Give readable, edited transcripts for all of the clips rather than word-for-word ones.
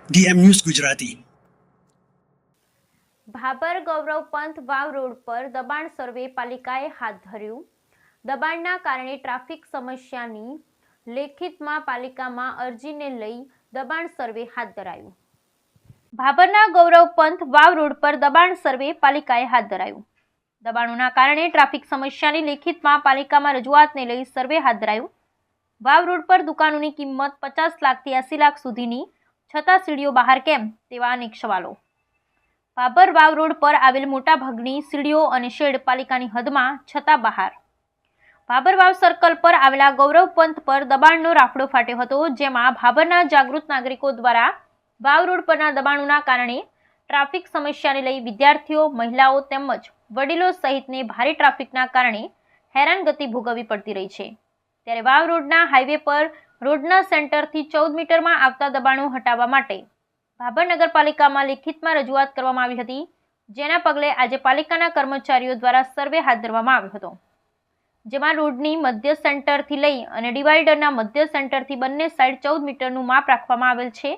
DM news Gujarati. Bhabhar ગૌરવ પંથ Vav road પર દબાણ સર્વે પાલિકાએ હાથ ધર્યું. દબાણના કારણે ટ્રાફિક સમસ્યાની લેખિતમાં પાલિકામાં અરજીને લઈ દબાણ સર્વે હાથ ધરાયું. ભાભરના ગૌરવ પંથ વાવ રોડ પર દબાણ સર્વે પાલિકાએ હાથ ધરાયું. દબાણોના કારણે ટ્રાફિક સમસ્યાની લેખિતમાં પાલિકામાં રજૂઆતને લઈ સર્વે હાથ ધરાયું. વાવ રોડ પર દુકાનોની કિંમત 50 લાખથી 80 લાખ સુધીની છતાં સીડીઓ બહાર કેમ તેવા અનેક સવાલો. ભાભર વાવ રોડ પર આવેલ મોટા ભાગની સીડીઓ અને શેડ પાલિકાની હદમાં છતાં બહાર. ભાભર વાવ સર્કલ પર આવેલા ગૌરવ પંથ પર દબાણનો રાફડો ફાટ્યો હતો, જેમાં ભાભરના જાગૃત નાગરિકો દ્વારા વાવ રોડ પરના દબાણોના કારણે ટ્રાફિક સમસ્યાને લઈ વિદ્યાર્થીઓ, મહિલાઓ તેમજ વડીલો સહિતને ભારે ટ્રાફિકના કારણે હેરાનગતિ ભોગવવી પડતી રહી છે. ત્યારે વાવ રોડના હાઈવે પર રોડના સેન્ટરથી 14 મીટરમાં આવતા દબાણો હટાવવા માટે ભાભર નગરપાલિકામાં લેખિતમાં રજૂઆત કરવામાં આવી હતી, જેના પગલે આજે પાલિકાના કર્મચારીઓ દ્વારા સર્વે હાથ ધરવામાં આવ્યો હતો, જેમાં રોડની મધ્ય સેન્ટરથી લઈ અને ડિવાઈડરના મધ્ય સેન્ટરથી બંને સાઈડ 14 મીટરનું માપ રાખવામાં આવેલ છે.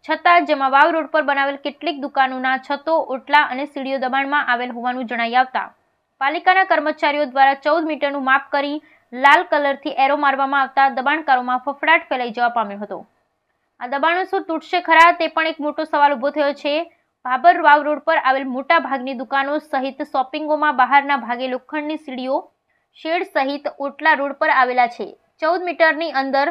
છતાં જેમાં વાવ રોડ પર બનાવેલ કેટલીક દુકાનોના છતો, ઓટલા અને સીડીઓ દબાણમાં આવેલ હોવાનું જણાઈ આવતા પાલિકાના કર્મચારીઓ દ્વારા 14 મીટરનું માપ કરી લાલ કલરથી એરો મારવામાં આવતા દબાણકારોમાં ફફડાટ ફેલાઈ જવા પામ્યો હતો. આ દબાણો શું તૂટશે ખરા તે પણ એક મોટો સવાલ ઊભો થયો છે. ભાભર વાવ રોડ પર આવેલ મોટા ભાગની દુકાનો સહિત શોપિંગોમાં બહારના ભાગે લોખંડની સીડીઓ, શેડ સહિત ઓટલા રોડ પર આવેલા છે. 14 મીટરની અંદર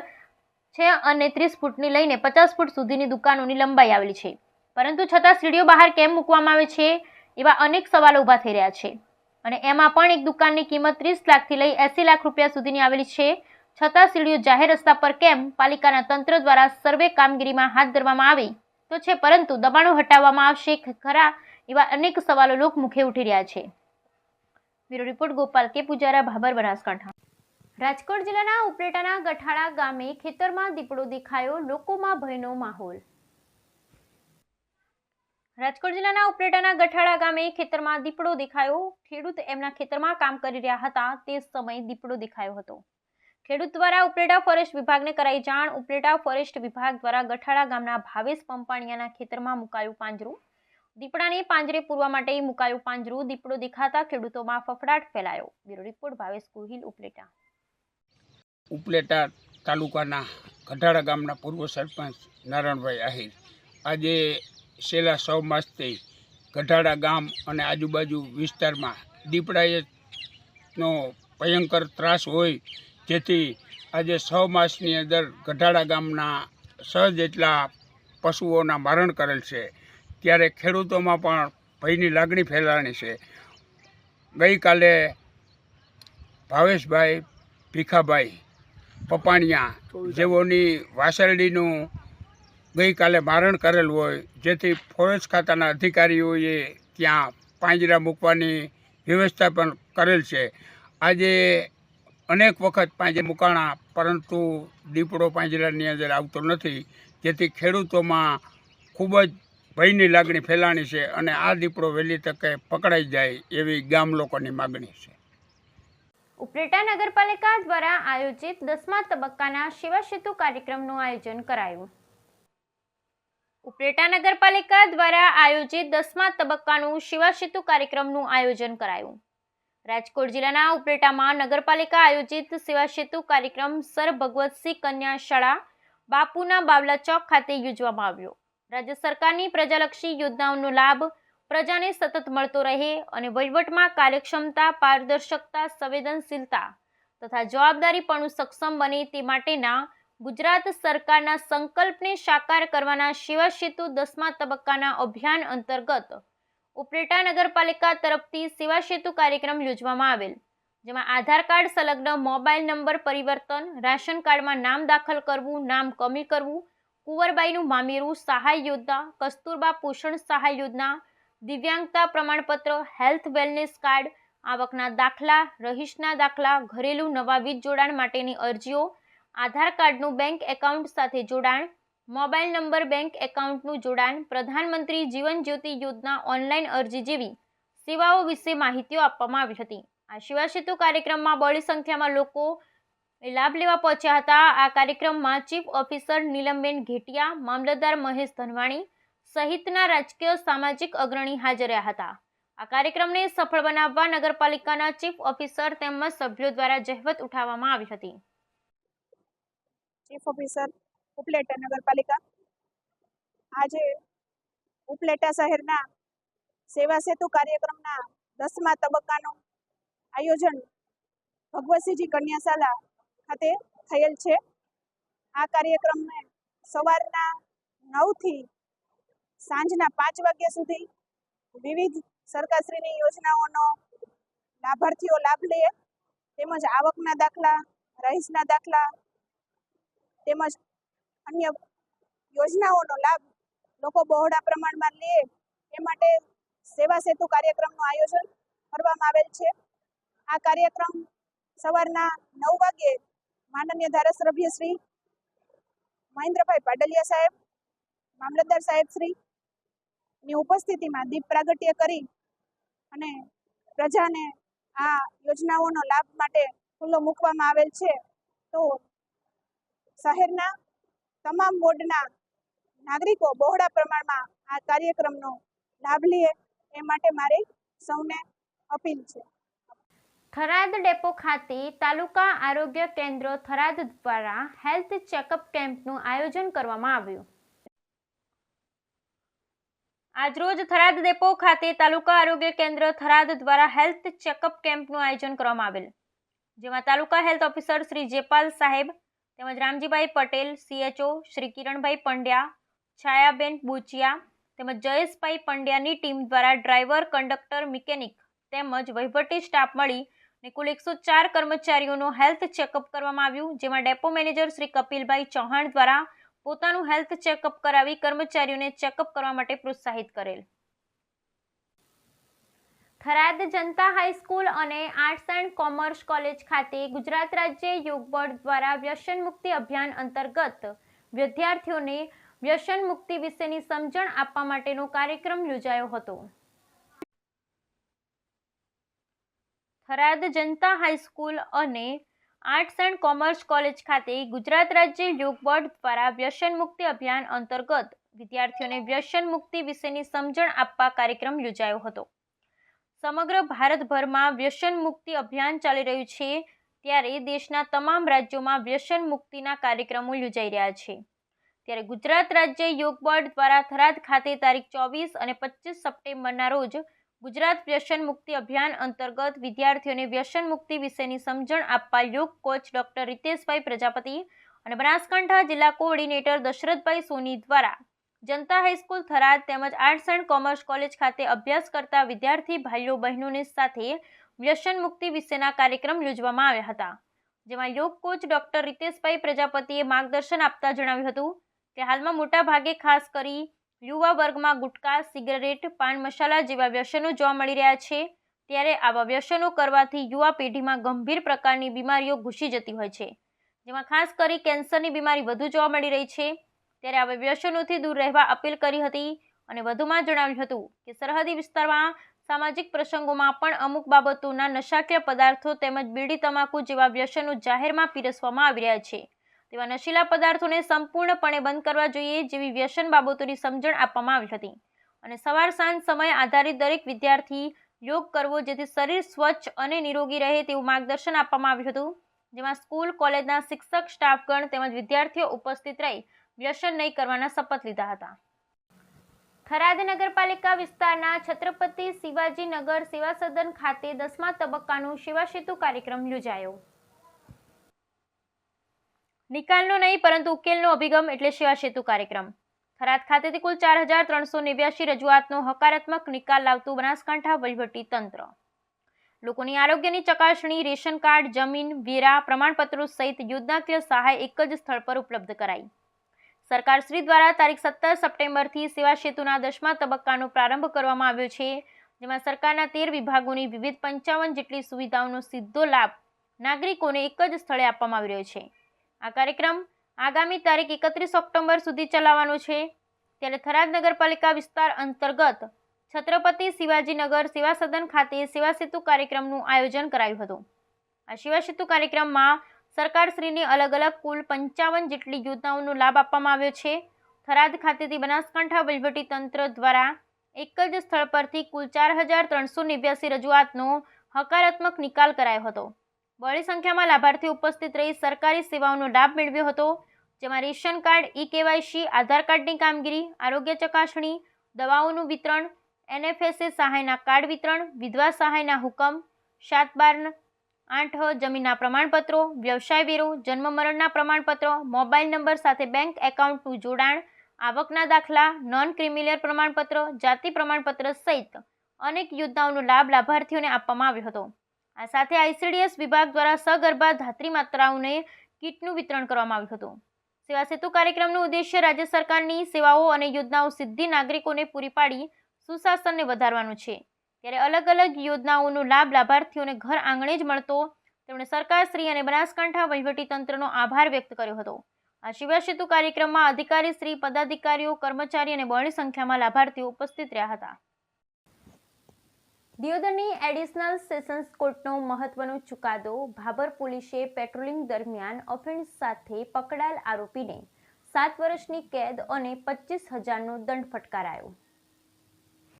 છે અને 30 ફૂટની લઈને 50 ફૂટ સુધીની દુકાનોની લંબાઈ આવેલી છે, પરંતુ છતાં સીડીઓ બહાર કેમ મૂકવામાં આવે છે એવા અનેક સવાલો ઊભા થઈ રહ્યા છે. અને એમાં પણ એક દુકાનની કિંમત 30 લાખથી લઈ 80 લાખ રૂપિયા સુધીની આવેલી છે, છતાં સીડીઓ જાહેર રસ્તા પર કેમ પાલિકાના તંત્ર દ્વારા સર્વે કામગીરીમાં હાથ ધરવામાં આવી તો છે, પરંતુ દબાણો હટાવવામાં આવશે ખરા એવા અનેક સવાલો લોકમુખે ઉઠી રહ્યા છે. બ્યુરો રિપોર્ટ ગોપાલ કે પૂજારા, ભાભર, બનાસકાંઠા. રાજકોટ જિલ્લાના ઉપલેટાના ગઠાળા ગામે ખેતરમાં દીપડો દેખાયો, લોકોમાં ભયનો માહોલ. રાજકોટ જિલ્લાના ઉપલેટાના ગઠાળા ગામે ખેતરમાં દીપડો દેખાયો. ખેડૂત એમના ખેતરમાં કામ કરી રહ્યા હતા તે સમયે દીપડો દેખાયો હતો. ખેડૂત દ્વારા ઉપલેટા ફોરેસ્ટ વિભાગને કરાઈ જાણ. ઉપલેટા ફોરેસ્ટ વિભાગ દ્વારા ગઠાળા ગામના ભાવેશ પંપાણીયાના ખેતરમાં મુકાયું પાંજરું. દીપડાને પાંજરે પૂરવા માટે મુકાયું પાંજરું. દીપડો દેખાતા ખેડૂતોમાં ફફડાટ ફેલાયો. Bureau report Bhavesh Gohil, Upleta. ઉપલેટા તાલુકાના ગઢાળા ગામના પૂર્વ સરપંચ નારાયણભાઈ આહિર આજે છેલ્લા 6 માસથી ગઢાળા ગામ અને આજુબાજુ વિસ્તારમાં દીપડાનો ભયંકર ત્રાસ હોય, જેથી આજે 6 માસની અંદર ગઢાળા ગામના 6 જેટલા પશુઓના મરણ કરેલ છે. ત્યારે ખેડૂતોમાં પણ ભયની લાગણી ફેલાણી છે. ગઈકાલે ભાવેશભાઈ ભીખાભાઈ પપાણિયા જેઓની વાસરડીનું ગઈકાલે મારણ કરેલ હોય, જેથી ફોરેસ્ટ ખાતાના અધિકારીઓએ ત્યાં પાંજરા મૂકવાની વ્યવસ્થા પણ કરેલ છે. આજે અનેક વખત પાંજરા મૂકાણા, પરંતુ દીપડો પાંજરાની અંદર આવતો નથી, જેથી ખેડૂતોમાં ખૂબ જ ભયની લાગણી ફેલાણી છે અને આ દીપડો વહેલી તકે પકડાઈ જાય એવી ગામ લોકોની માગણી છે. ઉપલેટા નગરપાલિકા દ્વારા આયોજિત 10મા તબક્કાના સેવા સેતુ કાર્યક્રમનું આયોજન કરાયું. ઉપલેટા નગરપાલિકા દ્વારા આયોજિત 10મા તબક્કાનું સેવા સેતુ કાર્યક્રમનું આયોજન કરાયું. રાજકોટ જિલ્લાના ઉપલેટામાં નગરપાલિકા આયોજિત સેવા સેતુ કાર્યક્રમ સર ભગવતસિંહ કન્યા શાળા બાપુના બાવલા ચોક ખાતે યોજવામાં આવ્યો. રાજ્ય સરકારની પ્રજાલક્ષી યોજનાઓનો લાભ પ્રજાને સતત મળતો રહે અને વહીવટમાં કાર્યક્ષમતા, પારદર્શકતા, સંવેદનશીલતા તથા જવાબદારીપણું સક્ષમ બને તે માટેના ગુજરાત સરકારના સંકલ્પને સાકાર કરવાના સેવા સેતુ 10મા તબક્કાના અભિયાન અંતર્ગત ઉપલેટા નગરપાલિકા તરફથી સેવા સેતુ કાર્યક્રમ યોજવામાં આવેલ, જેમાં આધાર કાર્ડ સંલગ્ન મોબાઈલ નંબર પરિવર્તન, રાશન કાર્ડમાં નામ દાખલ કરવું, નામ કમી કરવું, કુંવરબાઈનું મામેરું, સહાય યોજના, કસ્તુરબા પોષણ સહાય યોજના, દિવ્યાંગતા પ્રમાણપત્ર, હેલ્થ વેલનેસ કાર્ડ, આવકના દાખલા, રહીશના દાખલા, ઘરેલું નવા વીજ જોડાણ માટેની અરજીઓ, આધાર કાર્ડનું બેંક એકાઉન્ટ સાથે જોડાણ, મોબાઈલ નંબર બેંક એકાઉન્ટનું જોડાણ, પ્રધાનમંત્રી જીવન જ્યોતિ યોજના ઓનલાઈન અરજી જેવી સેવાઓ વિશે માહિતીઓ આપવામાં આવી હતી. આ સેવા સેતુ કાર્યક્રમમાં બહોળી સંખ્યામાં લોકો એ લાભ લેવા પહોંચ્યા હતા. આ કાર્યક્રમમાં ચીફ ઓફિસર નીલમબેન ઘેટિયા, મામલતદાર મહેશ ધનવાણી સહિતના રાજકીય સામાજિક અગ્રણી હાજર રહ્યા હતા. આ કાર્યક્રમને સફળ બનાવવા નગરપાલિકાના ચીફ ઓફિસર તેમજ સભ્યો દ્વારા જહેમત ઉઠાવવામાં આવી હતી. ચીફ ઓફિસર ઉપલેટા નગરપાલિકા આજે ઉપલેટા શહેરના સેવા સેતુ કાર્યક્રમના 10મા તબક્કાનું આયોજન ભગવતસિંહજી કન્યાશાલા ખાતે થયેલ છે. આ કાર્યક્રમને સવારના 9 થી સાંજના 5 વાગ્યા સુધી વિવિધ સરકારશ્રીની યોજનાઓનો લાભાર્થીઓ લાભ લે તેમજ આવકના દાખલા, રહીશના દાખલા તેમજ અન્ય યોજનાઓનો લાભ લોકો બહોળા પ્રમાણમાં લે એ માટે સેવા સેતુ કાર્યક્રમનું આયોજન કરવામાં આવેલ છે. આ કાર્યક્રમ સવારના 9 વાગ્યે માનનીય ધારાસભ્ય શ્રી મહેન્દ્રભાઈ પાડલિયા સાહેબ, મામલતદાર સાહેબ શ્રી ની ઉપસ્થિતિમાં દીપ પ્રાગટ્ય કરી અને પ્રજાને આ યોજનાઓનો લાભ માટે ખુલ્લો મૂકવામાં આવેલ છે. તો શહેરના તમામ વોર્ડના નાગરિકો બહોળા પ્રમાણમાં આ કાર્યક્રમનો લાભ લે એ માટે મારી સૌને અપીલ છે. થરાદ ડેપો ખાતે તાલુકા આરોગ્ય કેન્દ્ર થરાદ દ્વારા હેલ્થ ચેકઅપ કેમ્પનું આયોજન કરવામાં આવ્યું. આજરોજ થરાદ ડેપો ખાતે તાલુકા આરોગ્ય કેન્દ્ર થરાદ દ્વારા હેલ્થ ચેકઅપ કેમ્પનું આયોજન કરવામાં આવેલ, જેમાં તાલુકા હેલ્થ ઓફિસર શ્રી જેપાલ સાહેબ તેમજ રામજીભાઈ પટેલ, CHO શ્રી કિરણભાઈ પંડ્યા, છાયાબેન બુચિયા તેમજ જયેશભાઈ પંડ્યાની ટીમ દ્વારા ડ્રાઈવર, કંડક્ટર, મિકેનિક તેમજ વહીવટી સ્ટાફ મળી કુલ 104 કર્મચારીઓનો હેલ્થ ચેકઅપ કરવામાં આવ્યું, જેમાં ડેપો મેનેજર શ્રી કપિલભાઈ ચૌહાણ દ્વારા પોતાનું હેલ્થ ચેકઅપ કરાવી કર્મચારીઓને ચેકઅપ કરવા માટે પ્રોત્સાહિત કરેલ. થરાદ જનતા હાઈસ્કૂલ અને આર્ટ્સ એન્ડ કોમર્સ કોલેજ ખાતે ગુજરાત રાજ્ય યોગ બોર્ડ દ્વારા વ્યસન મુક્તિ અભિયાન અંતર્ગત વિદ્યાર્થીઓને વ્યસન મુક્તિ વિશેની સમજણ આપવા માટેનો કાર્યક્રમ યોજાયો હતો. થરાદ જનતા હાઈસ્કૂલ અને આર્ટ્સ એન્ડ કોમર્સ કોલેજ ખાતે ગુજરાત રાજ્ય યોગ બોર્ડ દ્વારા વ્યસન મુક્તિ અભિયાન અંતર્ગત વિદ્યાર્થીઓને વ્યસન મુક્તિ વિશેની સમજણ આપવા કાર્યક્રમ યોજાયો હતો. સમગ્ર ભારતભરમાં વ્યસન મુક્તિ અભિયાન ચાલી રહ્યું છે, ત્યારે દેશના તમામ રાજ્યોમાં વ્યસન મુક્તિના કાર્યક્રમો યોજાઈ રહ્યા છે. ત્યારે ગુજરાત રાજ્ય યોગ બોર્ડ દ્વારા થરાદ ખાતે તારીખ 24 અને 25 સપ્ટેમ્બરના રોજ ગુજરાત વ્યસન મુક્તિ અભિયાન અંતર્ગત વિદ્યાર્થીઓને વ્યસન મુક્તિ વિશેની સમજણ આપવા યોગ કોચ ડોક્ટર રીતેશભાઈ પ્રજાપતિ અને બનાસકાંઠા જિલ્લા કોઓર્ડિનેટર દશરથભાઈ સોની દ્વારા જનતા હાઈસ્કૂલ થરાદ તેમજ આર્ટ્સ એન્ડ કોમર્સ કોલેજ ખાતે અભ્યાસ કરતા વિદ્યાર્થી ભાઈઓ બહેનોની સાથે વ્યસન મુક્તિ વિશેના કાર્યક્રમ યોજવામાં આવ્યા હતા, જેમાં યોગ કોચ ડોક્ટર રીતેશભાઈ પ્રજાપતિએ માર્ગદર્શન આપતા જણાવ્યું હતું કે હાલમાં મોટા ભાગે ખાસ કરી યુવા વર્ગમાં ગુટકા, સિગરેટ, પાન મસાલા જેવા વ્યસનો જોવા મળી રહ્યા છે. ત્યારે આવા વ્યસનો કરવાથી યુવા પેઢીમાં ગંભીર પ્રકારની બીમારીઓ ઘૂસી જતી હોય છે, જેમાં ખાસ કરી કેન્સરની બીમારી વધુ જોવા મળી રહી છે. ત્યારે આવા વ્યસનોથી દૂર રહેવા અપીલ કરી હતી અને વધુમાં જણાવ્યું હતું કે સરહદી વિસ્તારમાં સામાજિક પ્રસંગોમાં પણ અમુક બાબતોના નશાકીય પદાર્થો તેમજ બીડી, તમાકુ જેવા વ્યસનો જાહેરમાં પીરસવામાં આવી રહ્યા છે. તેવા નશીલા પદાર્થોને સંપૂર્ણપણે બંધ કરવા જોઈએ જેવી વ્યસન બાબતોની સમજણ આપવામાં આવી હતી અને સવાર સાંજ સમય આધારિત દરેક વિદ્યાર્થી યોગ કરવો જેથી શરીર સ્વચ્છ અને નિરોગી રહે તેવું માર્ગદર્શન આપવામાં આવ્યું હતું, જેમાં સ્કૂલ, કોલેજના શિક્ષક, સ્ટાફગણ તેમજ વિદ્યાર્થીઓ ઉપસ્થિત રહી વ્યસન નહીં કરવાના શપથ લીધા હતા. થરાદ નગરપાલિકા વિસ્તારના છત્રપતિ શિવાજી નગર સેવા સદન ખાતે 10મા તબક્કાનો સેવા સેતુ કાર્યક્રમ યોજાયો. નિકાલનો નહીં પરંતુ ઉકેલનો અભિગમ એટલે સેવા સેતુ કાર્યક્રમ. થરાદ ખાતેથી કુલ 4389 રજૂઆતનો હકારાત્મક નિકાલ લાવતું બનાસકાંઠા વહીવટી તંત્ર. લોકોની આરોગ્યની ચકાસણી, રેશન કાર્ડ, જમીન, વેરા, પ્રમાણપત્રો સહિત યોજનાકીય સહાય એક જ સ્થળ પર ઉપલબ્ધ કરાઈ. સરકારશ્રી દ્વારા તારીખ 17 સપ્ટેમ્બરથી સેવા સેતુના 10મા તબક્કાનો પ્રારંભ કરવામાં આવ્યો છે, જેમાં સરકારના 13 વિભાગોની વિવિધ 55 જેટલી સુવિધાઓનો સીધો લાભ નાગરિકોને એક જ સ્થળે આપવામાં આવી રહ્યો છે. આ કાર્યક્રમ આગામી તારીખ 31 ઓક્ટોબર સુધી ચલાવવાનો છે. ત્યારે થરાદ નગરપાલિકા વિસ્તાર અંતર્ગત છત્રપતિ શિવાજી નગર સેવા સદન ખાતે સેવા સેતુ કાર્યક્રમનું આયોજન કરાયું હતું. આ સેવા સેતુ કાર્યક્રમમાં સરકારશ્રીની અલગ અલગ કુલ 55 જેટલી યોજનાઓનો લાભ આપવામાં આવ્યો છે. થરાદ ખાતેથી બનાસકાંઠા વહીવટીતંત્ર દ્વારા એક જ સ્થળ પરથી કુલ 4389 રજૂઆતનો હકારાત્મક નિકાલ કરાયો હતો. બહોળી સંખ્યામાં લાભાર્થીઓ ઉપસ્થિત રહી સરકારી સેવાઓનો લાભ મેળવ્યો હતો, જેમાં રેશન કાર્ડ, ઈ-કેવાયસી, આધાર કાર્ડની કામગીરી, આરોગ્ય ચકાસણી, દવાઓનું વિતરણ, NFSA સહાયના કાર્ડ વિતરણ, વિધવા સહાયના હુકમ, 7/12/8 જમીનના પ્રમાણપત્રો, વ્યવસાય વેરો, જન્મ મરણના પ્રમાણપત્રો, મોબાઈલ નંબર સાથે બેંક એકાઉન્ટનું જોડાણ, આવકના દાખલા, નોન ક્રિમિનલ પ્રમાણપત્ર, જાતિ પ્રમાણપત્ર સહિત અનેક યોજનાઓનો લાભ લાભાર્થીઓને આપવામાં આવ્યો હતો. આ સાથે ICDS વિભાગ દ્વારા સગર્ભા ધાત્રી માતાઓને કીટનું વિતરણ કરવામાં આવ્યું હતું. સેવા સેતુ કાર્યક્રમનો ઉદ્દેશ્ય રાજ્ય સરકારની સેવાઓ અને યોજનાઓ સીધી નાગરિકોને પૂરી પાડી સુશાસનને વધારવાનું છે. ત્યારે અલગ અલગ યોજનાઓનો લાભ લાભાર્થીઓને ઘર આંગણે જ મળતો તેમણે સરકારશ્રી અને બનાસકાંઠા વહીવટીતંત્રનો આભાર વ્યક્ત કર્યો હતો. આ સેવા સેતુ કાર્યક્રમમાં અધિકારીશ્રી, પદાધિકારીઓ, કર્મચારી અને બહોળી સંખ્યામાં લાભાર્થીઓ ઉપસ્થિત રહ્યા હતા. દિયોદરની એડિશનલ સેશન્સ કોર્ટનો મહત્વનો ચુકાદો. ભાભર પોલીસે પેટ્રોલિંગ દરમિયાન ઓફેન્સ સાથે પકડાયેલ આરોપીને 7 વર્ષની કેદ અને 25,000નો દંડ ફટકારાયો.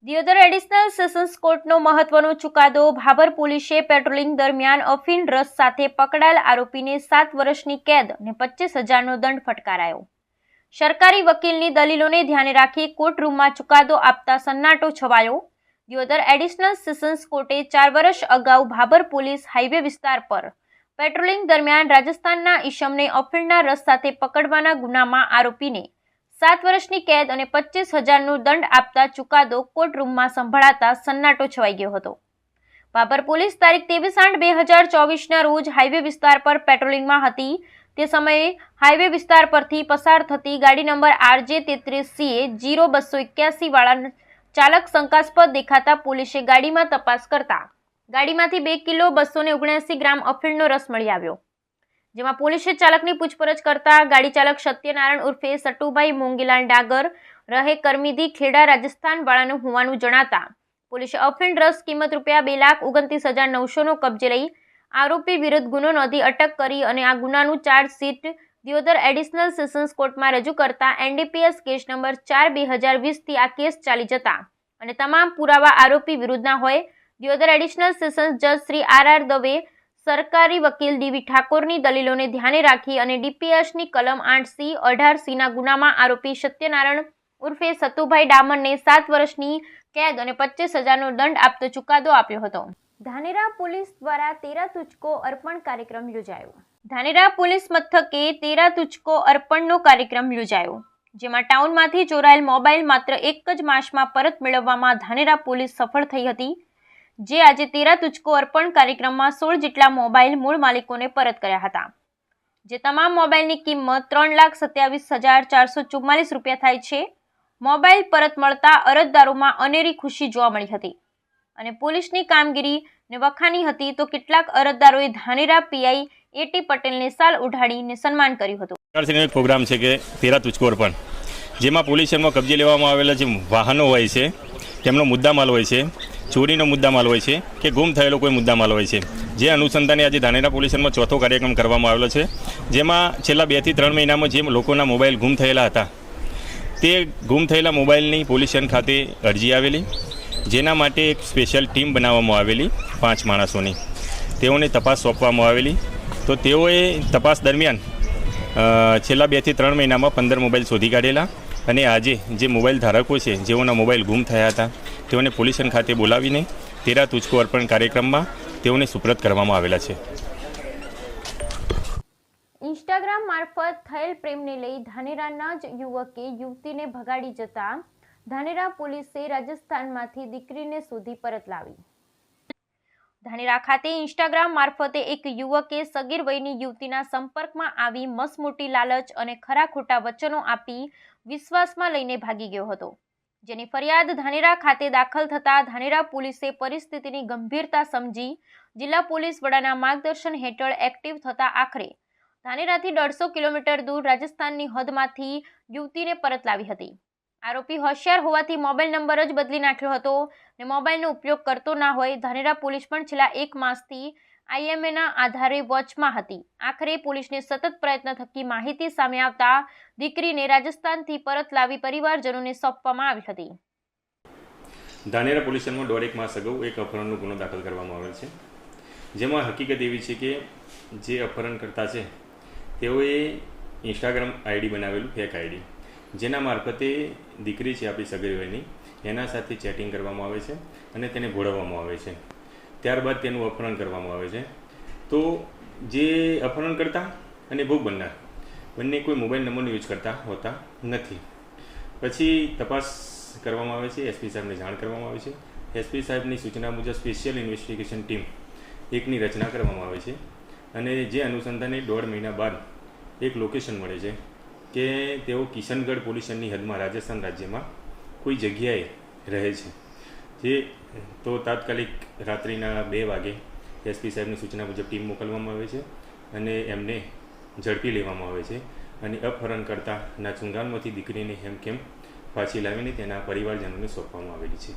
દિયોદર એડિશનલ સેશન્સ કોર્ટનો મહત્વનો ચુકાદો. ભાભર પોલીસે પેટ્રોલિંગ દરમિયાન અફીણ રસ સાથે પકડાયેલ આરોપીને 7 વર્ષની કેદ અને 25,000નો દંડ ફટકારાયો. સરકારી વકીલની દલીલોને ધ્યાને રાખી કોર્ટરૂમમાં ચુકાદો આપતા સન્નાટો છવાયો. દિયોદર એડિશનલ સેશન્સ કોર્ટે 4 વર્ષ અગાઉ ભાભર પોલીસ હાઈવે વિસ્તાર પર પેટ્રોલિંગ દરમિયાન રાજસ્થાનના ઈસમને અફીણના રસ સાથે પકડવાના ગુનામાં આરોપીને 7 વર્ષની કેદ અને 25,000નો દંડ આપતા ચુકાદો કોર્ટરૂમમાં સંભળાતા સન્નાટો છવાઈ ગયો હતો. ભાભર પોલીસ તારીખ 23/8/2024ના રોજ હાઈવે વિસ્તાર પર પેટ્રોલિંગમાં હતી. તે સમયે હાઈવે વિસ્તાર પરથી પસાર થતી ગાડી નંબર RJ 33CA 0281 વાળા ચાલક શંકાસ્પદ દેખાતા પોલીસે ગાડીમાં તપાસ કરતા ગાડીમાંથી 2 કિલો 279 ગ્રામ અફીણનો રસ મળી આવ્યો. જેમાં પોલીસે ચાલકની પૂછપરછ કરતા ગાડી ચાલક સત્યનારાયણ ઉર્ફે સટુભાઈ મોંગીલાલ ડાગર રહે કરમીદી ખેડા રાજસ્થાન વાળાનું હોવાનું જણાતા પોલીસે અફીણ રસ કિંમત ₹2,29,900નો કબજે લઈ આરોપી વિરુદ્ધ ગુનો નોંધી અટક કરી અને આ ગુનાનું ચાર્જશીટ દિયોદર એડિશનલ સેશન્સ કોર્ટમાં રજૂ કરતા NDPS કેસ નંબર 4/2020થી આ કેસ ચાલી જતા અને તમામ પુરાવા આરોપી વિરુદ્ધના હોય દિયોદર એડિશનલ સેશન્સ જજ શ્રી RR દવે, સરકારી વકીલ DV ઠાકોરની દલીલોને ધ્યાને રાખી અને DPSની કલમ 8C 18C ના ગુનામાં આરોપી સત્યનારાયણ ઉર્ફે સતુભાઈ ડામરને 7 વર્ષની કેદ અને 25,000નો દંડ આપતો ચુકાદો આપ્યો હતો. ધાનેરા પોલીસ દ્વારા 13 તુચકો અર્પણ કાર્યક્રમ યોજાયો. ધાનેરા પોલીસ મથકે 13 તુચકો અર્પણનો કાર્યક્રમ યોજાયો, જેમાં ટાઉનમાંથી ચોરાયેલ મોબાઈલ માત્ર એક જ માસમાં પરત મેળવવામાં ધાનેરા પોલીસ સફળ થઈ હતી. જે આજે 13 તુચકો અર્પણ કાર્યક્રમમાં 16 જેટલા મોબાઈલ મૂળ માલિકોને પરત કર્યા હતા. જે તમામ મોબાઈલની કિંમત ₹3,27,444 થાય છે. મોબાઈલ પરત મળતા અરજદારોમાં અનેરી ખુશી જોવા મળી હતી અને પોલીસની કામગીરીને વખાણી હતી. તો કેટલાક અરજદારોએ ધાનેરા PI AT પટેલને શાલ ઉઢાડીને સન્માન કર્યું હતું. સરકારશ્રીનો એક પ્રોગ્રામ છે કે 13 તુચકો અર્પણ, જેમાં પોલીસ સ્ટેશનમાં કબજે લેવામાં આવેલા જે વાહનો હોય છે તેમનો મુદ્દામાલ હોય છે, ચોરીનો મુદ્દામાલ હોય છે કે ગુમ થયેલો કોઈ મુદ્દામાલ હોય છે. જે અનુસંધાને આજે ધાનેરા પોલીસ સ્ટેશનમાં ચોથો કાર્યક્રમ કરવામાં આવેલો છે, જેમાં છેલ્લા 2 થી 3 મહિનામાં જે લોકોના મોબાઈલ ગુમ થયેલા હતા તે ગુમ થયેલા મોબાઈલની પોલીસ સ્ટેશન ખાતે અરજી આવેલી, જેના માટે એક સ્પેશિયલ ટીમ બનાવવામાં આવેલી 5 માણસોની. તેઓને તપાસ સોંપવામાં આવેલી. તો તેઓએ તપાસ દરમિયાન છેલ્લા 2 થી 3 મહિનામાં 15 મોબાઈલ શોધી કાઢેલા અને આજે જે મોબાઈલ ધારકો છે જેઓના મોબાઈલ ગુમ થયા હતા તેઓને પોલીસ સ્ટેશન ખાતે બોલાવીને 13 તુચકો અર્પણ કાર્યક્રમમાં તેઓને સુપ્રત કરવામાં આવેલા છે. ઇન્સ્ટાગ્રામ મારફત થયેલ પ્રેમને લઈ ધાનેરાના જ યુવકે યુવતીને ભગાડી જતા ધાનેરા પોલીસે રાજસ્થાનમાંથી દીકરીને શોધી પરત લાવી. ધાનેરા ખાતે ઇન્સ્ટાગ્રામ મારફતે એક યુવકે સગીર વયની યુવતીના સંપર્કમાં આવી મસમોટી લાલચ અને ખરા ખોટા વચનો આપી વિશ્વાસમાં લઈને ભાગી ગયો હતો. જેની ફરિયાદ ધાનેરા ખાતે દાખલ થતા ધાનેરા પોલીસે પરિસ્થિતિની ગંભીરતા સમજી જિલ્લા પોલીસ વડાના માર્ગદર્શન હેઠળ એક્ટિવ થતા આખરે ધાનેરાથી 150 કિલોમીટર દૂર રાજસ્થાનની હદમાંથી યુવતીને પરત લાવી હતી. આરોપી હોશિયાર હોવાથી મોબાઈલ નંબર જ બદલી નાખ્યો હતો અને મોબાઈલનો ઉપયોગ કરતો ના હોય ધાનેરા પોલીસ પણ છેલ્લા 1 માસથી આઈએમએના આધારે વોચમાં હતી. આખરે પોલીસને સતત પ્રયત્ન થકી માહિતી સામે આવતા દીકરીને રાજસ્થાનથી પરત લાવી પરિવારજનોને સોંપવામાં આવી હતી. ધાનેરા પોલીસ સ્ટેશનમાં 1.5 માસ અગાઉ એક અપહરણનો ગુનો દાખલ કરવામાં આવેલ છે, જેમાં હકીકત એવી છે કે જે અપહરણકર્તા છે તેઓએ ઇન્સ્ટાગ્રામ આઈડી બનાવેલું, ફેક આઈડી, જેના મારફતે દીકરી છે આપણી સગી વયની, એના સાથે ચેટિંગ કરવામાં આવે છે અને તેને ભોળવવામાં આવે છે. ત્યારબાદ તેનું અપહરણ કરવામાં આવે છે. તો જે અપહરણકર્તા અને ભોગ બનનાર બંને કોઈ મોબાઈલ નંબરનો યુઝ કરતા હોતા નથી. પછી તપાસ કરવામાં આવે છે, એસપી સાહેબને જાણ કરવામાં આવે છે. એસપી સાહેબની સૂચના મુજબ સ્પેશિયલ ઇન્વેસ્ટિગેશન ટીમ એકની રચના કરવામાં આવે છે અને જે અનુસંધાને 1.5 મહિના બાદ એક લોકેશન મળે છે કે તેઓ કિશનગઢ પોલીસ સ્ટેશનની હદમાં રાજસ્થાન રાજ્યમાં કોઈ જગ્યાએ રહે છે. જે તો તાત્કાલિક રાત્રિના 2 વાગે એસપી સાહેબની સૂચના મુજબ ટીમ મોકલવામાં આવે છે અને એમને ઝડપી લેવામાં આવે છે અને અપહરણકર્તાના ચુંગાલમાંથી દીકરીને હેમખેમ પાછી લાવીને તેના પરિવારજનોને સોંપવામાં આવેલી છે.